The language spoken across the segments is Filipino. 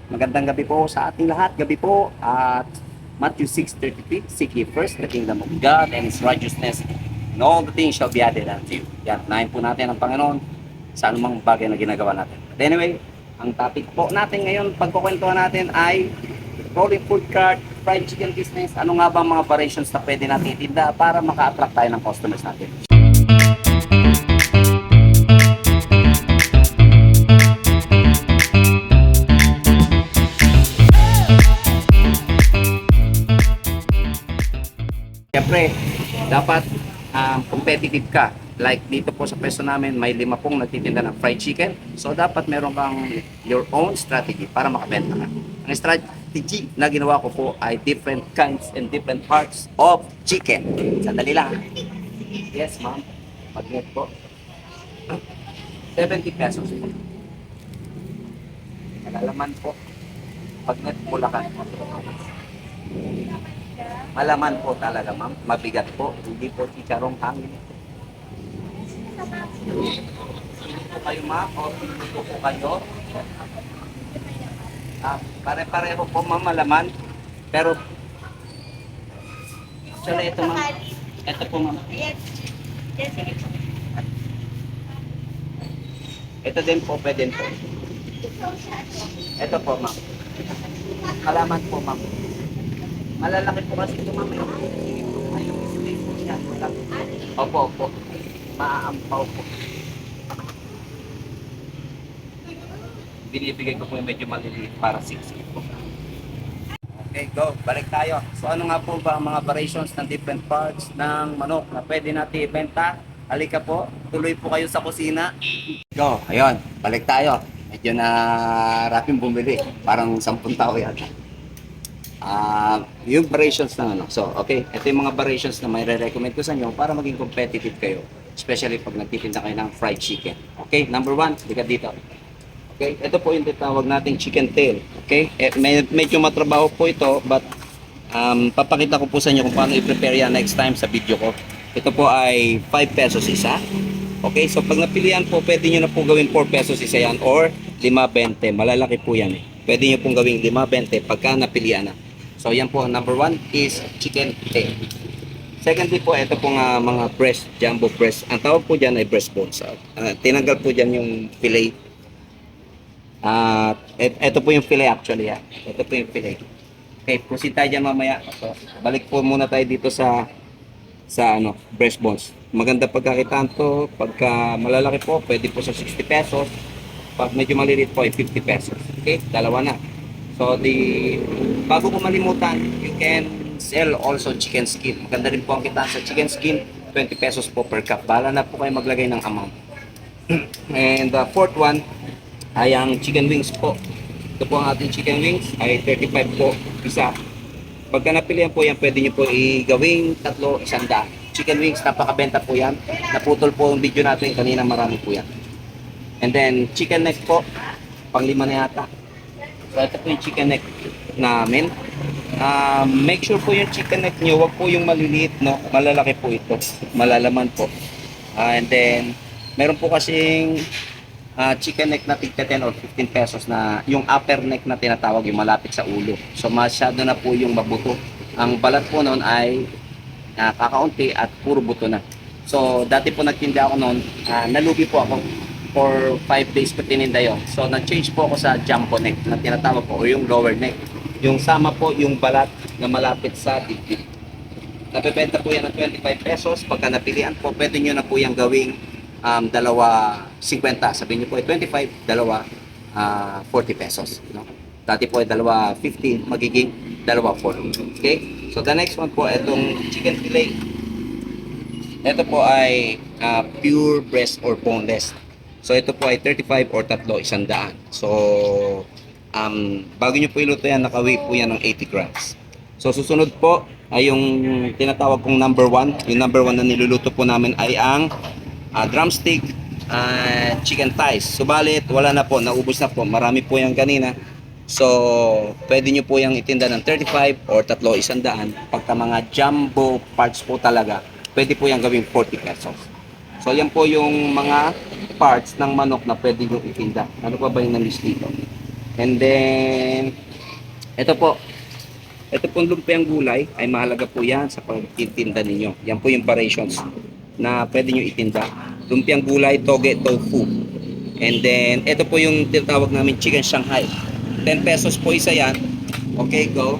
Magandang gabi po sa ating lahat. Gabi po at Matthew 6:33, seek ye first the kingdom of God and His righteousness, and all the things shall be added unto you. Yan, nahin po natin ang Panginoon sa anumang bagay na ginagawa natin. But anyway, ang topic po natin ngayon, pagkukwentuhan natin ay rolling food cart, fried chicken business. Ano nga ba ang mga variations na pwede natin itinda para maka-attract tayo ng customers natin? Siyempre, dapat competitive ka. Like dito po sa pwesto namin, may 5 pong nagtitinda ng fried chicken. So dapat meron kang your own strategy para makabenta ka. Ang strategy na ginawa ko po ay different kinds and different parts of chicken. Sandali lang. Yes, ma'am. Magnet po. 70 pesos po. Malalaman po. Pagnet Bulacan. Malaman po talaga, ma'am. Mabigat po. Hindi po chicharong hangin. Pili po kayo, ma'am, o pili po kayo. Pare-pareho po, ma'am, malaman. Pero, actually, ito, ma'am. Ito po, ma'am. Ito din po, pwede po. Ito po, ma'am. Malaman po, ma'am. Malalaki po kasi ito, ma'am. Ayong space po siya. Opo, opo. Maaampaw po. Binibigay ko po yung medyo maliliit para 6 po. Okay, go. Balik tayo. So ano nga po ba ang mga variations ng different parts ng manok na pwede natin ibenta? Halika po. Tuloy po kayo sa kusina. Go. Ayun. Balik tayo. Medyo na raping bumili. Parang 10 tao yata. Yung variations ng ano. So, okay. Ito yung mga variations na may re-recommend ko sa inyo para maging competitive kayo. Especially pag nagtitinda kayo ng fried chicken. Okay, number 1, likat dito. Okay, ito po yung tinatawag nating chicken tail. Okay, medyo matrabaho po ito, but papakita ko po sa inyo kung paano i-prepare yan next time sa video ko. Ito po ay 5 pesos isa. Okay, so pag napilian po, pwede nyo na po gawin 4 pesos isa yan or 5.20. Malalaki po yan eh. Pwede nyo pong gawin 5.20 pagka napilian na. So yan po, number 1 is chicken tail. Secondly po, ito po nga mga breast, jumbo breast. Ang tawag po dyan ay breast bones. Tinanggal po dyan yung fillet. Ito po yung fillet actually. Ito po yung fillet. Okay, proceed tayo dyan mamaya. So, balik po muna tayo dito sa ano, breast bones. Maganda pagkakitaan to. Pagka malalaki po, pwede po sa 60 pesos. Pag medyo maliliit po ay 50 pesos. Okay, dalawa na. So, bago ko malimutan, you can sell also chicken skin. Maganda rin po ang kitaan sa chicken skin. 20 pesos po per cup. Bahala na po kayo maglagay ng amount. And the fourth one ay ang chicken wings po. Ito po ang ating chicken wings ay 35 po isa. Pagka napilihan po yan, pwede nyo po i-gawing 3, 100. Chicken wings, napakabenta po yan. Naputol po yung video natin kanina, marami po yan. And then chicken neck po, pang-5 na yata. So ito po yung chicken neck namin. Make sure po yung chicken neck nyo, wag po yung maliliit, no? Malalaki po ito, malalaman po. And then meron po kasing chicken neck na tigka 10 or 15 pesos na yung upper neck na tinatawag, yung malapit sa ulo. So masyado na po yung mabuto. Ang balat po noon ay kakaunti at puro buto na. So dati po nagtinda ako noon, nalugi po ako for 5 days ko tininda yun. So nag-change po ako sa jumbo neck na tinatawag po, o yung lower neck. Yung sama po yung balat na malapit sa dibdib. Napibenta po yan ng 25 pesos. Pagka napilian po, pwede nyo na po yung gawing 2.50. Sabihin nyo po ay 25, 40 pesos. No? Dati po ay 2.50, magiging 2.40. Okay? So the next one po, itong chicken fillet. Ito po ay pure breast or boneless. So ito po ay 35 or 3, 100. So bago nyo po iluto yan, naka-weigh po yan ng 80 grams. So susunod po ay yung tinatawag kong number 1. Yung number 1 na niluluto po namin ay ang drumstick chicken thighs. Subalit wala na po, naubos na po. Marami po yan kanina. So pwede nyo po yung itinda ng 35 or 3, 100. Pagka mga jumbo parts po talaga, pwede po yung gawing 40 pesos. So yan po yung mga parts ng manok na pwede nyo itinda. Ano pa ba yung na-list dito? And then, ito po. Ito pong lumpiang gulay ay mahalaga po yan sa pagtitinda ninyo. Yan po yung variations na pwede nyo itinda. Lumpiang gulay, toge, tofu. And then, ito po yung tinatawag namin chicken Shanghai. 10 pesos po isa yan. Okay, go.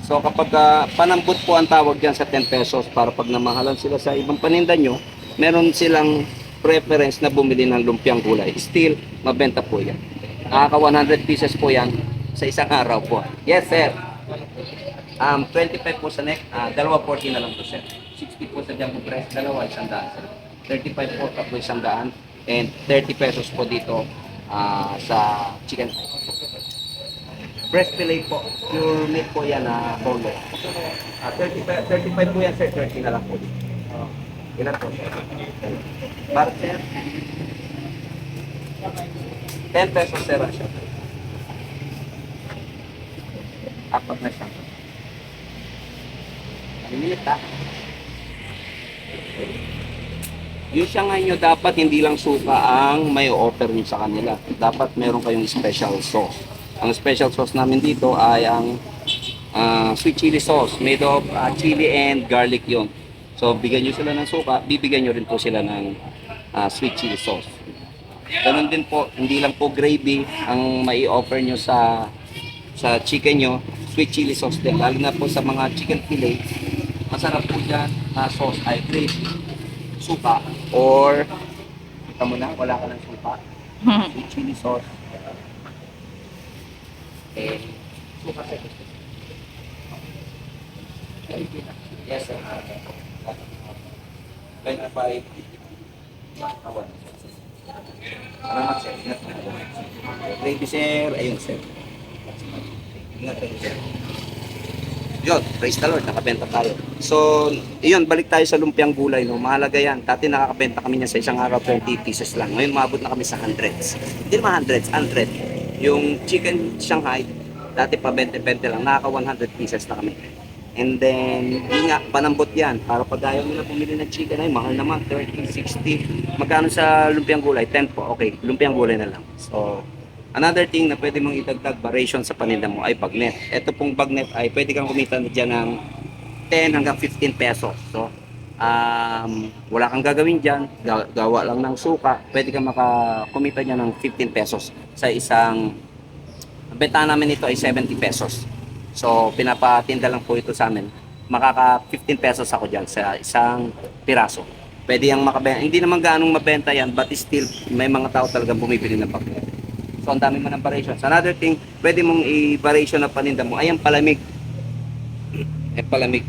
So kapag panambot po ang tawag dyan sa 10 pesos para pag namahalan sila sa ibang paninda nyo, meron silang preference na bumili ng lumpiang gulay. Still, mabenta po yan. Nakaka 100 pieces po yan sa isang araw po. Yes, sir. 25 po sa neck, dalawa 40 na lang po, sir. 60 po sa jumbo press, dalawa 100, sir. 35 po, tatlo 100, and 30 pesos po dito sa chicken thigh. Breast fillet po, pure meat po yan na bolo. 35 po yan, sir, 30 na lang po dito. Ilan po, sir? Bar, sir? 10 pesos, sir, siya. Apat na siya. Minute ha. Yung Shanghai nyo, dapat hindi lang suka ang may offer nyo sa kanila. Dapat meron kayong special sauce. Ang special sauce namin dito ay ang sweet chili sauce made of chili and garlic yon. So bigyan nyo sila ng suka, bibigyan nyo rin po sila ng sweet chili sauce. Ganun din po, hindi lang po gravy ang mai offer nyo sa chicken nyo, sweet chili sauce din. Lalo na po sa mga chicken fillet, masarap po dyan na sauce ay gravy, suka, or kita mo na, wala ka ng suka, sweet chili sauce, eh, suka sa ito. Yes, sir. 25. Awan. Salamat, sir. Ingat na. Gravy, sir. Ayun, sir. Ingat kayo, sir. Yun, praise the Lord, nakabenta tayo. So, yun, balik tayo sa lumpiang gulay, no? Mahalaga yan. Dati nakakabenta kami niya sa isang araw 20 pieces lang. Ngayon, maabot na kami sa hundreds. Hindi naman hundreds, 100. Yung chicken Shanghai, dati pa 20-20 lang, nakaka 100 pieces na kami. And then, yun nga, panambot yan. Para pag ayaw nila bumili ng chicken, ay mahal naman, 30, 60. Magkano sa lumpiang gulay? 10 po. Okay, lumpiang gulay na lang. So, another thing na pwede mong idagdag variation sa paninda mo ay bagnet. Ito pong bagnet ay pwede kang kumita dyan ng 10 hanggang 15 pesos. So, wala kang gagawin dyan, gawa lang ng suka, pwede kang makakumita dyan ng 15 pesos. Sa isang, ang benta namin ito ay 70 pesos. So, pinapatinda lang po ito sa amin. Makaka 15 pesos ako dyan sa isang piraso. Pwede yung makabenta. Hindi naman gaanong mabenta yan, but still, may mga tao talagang bumibili ng bagnet. So, ang dami mo ng variations. Another thing, pwede mong i-variation na paninda mo ay ang palamig. Palamig.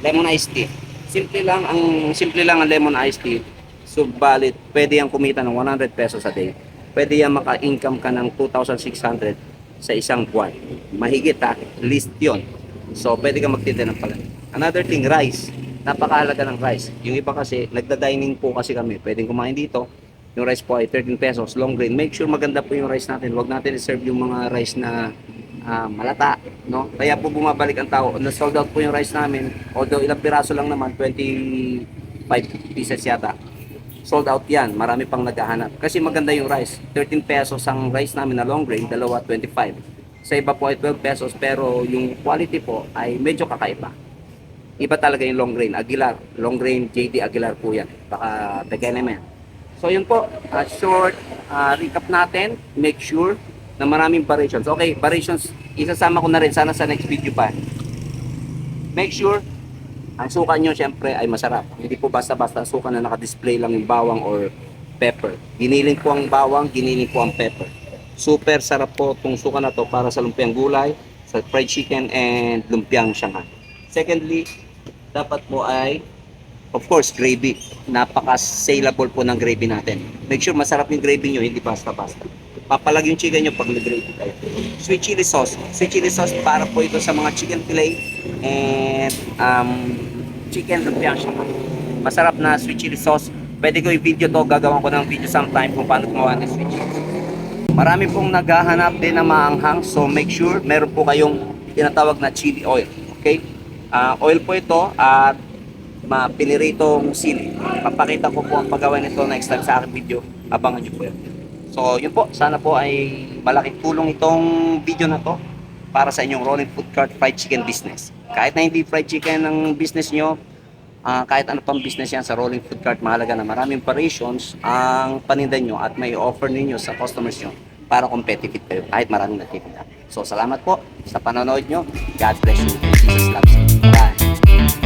Lemon iced tea. Simple lang ang lemon iced tea. Subalit, pwede yang kumita ng 100 pesos a day. Pwede yang maka-income ka ng 2,600 sa isang buwan. Mahigit ha, list yon. So, pwede ka magtinda ng palamig. Another thing, rice. Napakahalaga ng rice. Yung iba kasi, nagda-dining po kasi kami. Pwedeng kumain dito. Yung rice po ay 13 pesos, long grain. Make sure maganda po yung rice natin. Huwag natin i-serve yung mga rice na malata, no? Kaya po bumabalik ang tao. Na-sold out po yung rice namin. Although ilang piraso lang naman, 25 pieces yata. Sold out yan. Marami pang naghahanap. Kasi maganda yung rice. 13 pesos ang rice namin na long grain, dalawa 25. Sa iba po ay 12 pesos, pero yung quality po ay medyo kakaiba. Iba talaga yung long grain. Aguilar. Long grain JD Aguilar po yan. Baka pekene mo yan. So yun po, short recap natin. Make sure na maraming variations. Okay, variations, isasama ko na rin sana sa next video pa. Make sure, ang suka nyo syempre ay masarap. Hindi po basta-basta suka na naka-display lang yung bawang or pepper. Giniling po ang bawang, giniling po ang pepper. Super sarap po itong suka na to para sa lumpiang gulay, sa fried chicken, and lumpiang Shanghai. Secondly, dapat po ay of course, gravy. Napaka-saleable po ng gravy natin. Make sure masarap yung gravy nyo, hindi basta-basta. Papalag yung chicken nyo pag nag-gravy kayo. Sweet chili sauce. Sweet chili sauce para po ito sa mga chicken fillet and chicken lumpiang Shanghai. Masarap na sweet chili sauce. Pwede ko i-video to, gagawin ko ng video sometime kung paano gumawa ng sweet chili sauce. Marami pong naghahanap din na maanghang, so make sure meron po kayong tinatawag na chili oil. Okay? Oil po ito at piniritong sili. Papakita ko po ang paggawa nito next time sa aking video. Abangan nyo po yan. So, yun po. Sana po ay malaking tulong itong video na to para sa inyong rolling food cart fried chicken business. Kahit na hindi fried chicken ang business nyo, kahit ano pang business yan sa rolling food cart, mahalaga na maraming variations ang paninda nyo at may offer ninyo sa customers nyo para competitive kayo kahit maraming nagtitinda. So, salamat po sa panonood nyo. God bless you. Jesus loves you. Bye.